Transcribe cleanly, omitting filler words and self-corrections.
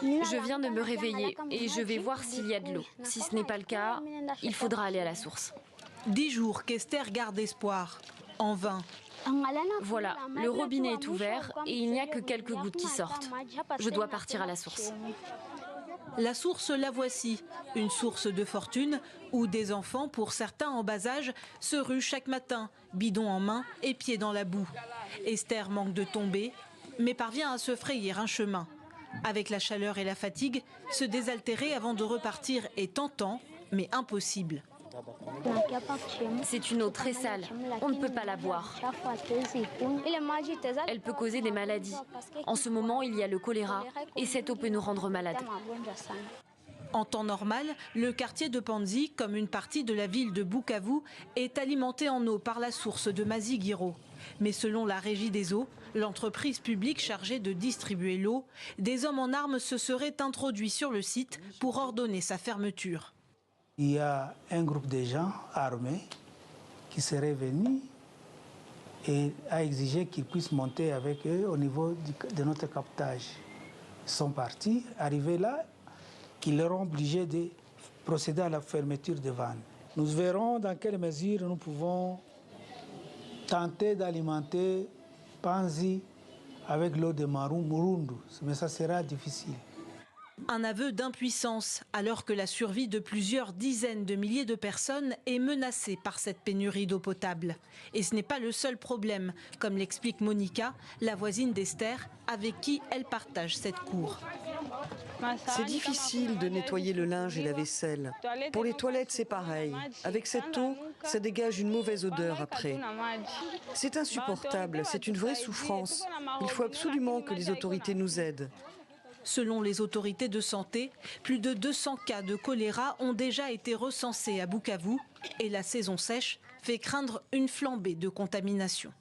Je viens de me réveiller et je vais voir s'il y a de l'eau. Si ce n'est pas le cas, il faudra aller à la source. 10 jours qu'Esther garde espoir. En vain. Voilà, le robinet est ouvert et il n'y a que quelques gouttes qui sortent. Je dois partir à la source. La source, la voici. Une source de fortune où des enfants, pour certains en bas âge, se ruent chaque matin, bidon en main et pieds dans la boue. Esther manque de tomber, mais parvient à se frayer un chemin. Avec la chaleur et la fatigue, se désaltérer avant de repartir est tentant, mais impossible. C'est une eau très sale, on ne peut pas la boire. Elle peut causer des maladies. En ce moment, il y a le choléra et cette eau peut nous rendre malades. En temps normal, le quartier de Panzi, comme une partie de la ville de Bukavu, est alimenté en eau par la source de Mazigiro. Mais selon la Régie des eaux, l'entreprise publique chargée de distribuer l'eau, des hommes en armes se seraient introduits sur le site pour ordonner sa fermeture. Il y a un groupe de gens armés qui seraient venus et a exigé qu'ils puissent monter avec eux au niveau de notre captage. Ils sont partis, arrivés là, qu'ils leur ont obligé de procéder à la fermeture des vannes. Nous verrons dans quelle mesure nous pouvons tenter d'alimenter Panzi avec l'eau de Murundu, mais ça sera difficile. Un aveu d'impuissance, alors que la survie de plusieurs dizaines de milliers de personnes est menacée par cette pénurie d'eau potable. Et ce n'est pas le seul problème, comme l'explique Monica, la voisine d'Esther, avec qui elle partage cette cour. C'est difficile de nettoyer le linge et la vaisselle. Pour les toilettes, c'est pareil. Avec cette eau, ça dégage une mauvaise odeur après. C'est insupportable, c'est une vraie souffrance. Il faut absolument que les autorités nous aident. Selon les autorités de santé, plus de 200 cas de choléra ont déjà été recensés à Bukavu et la saison sèche fait craindre une flambée de contamination.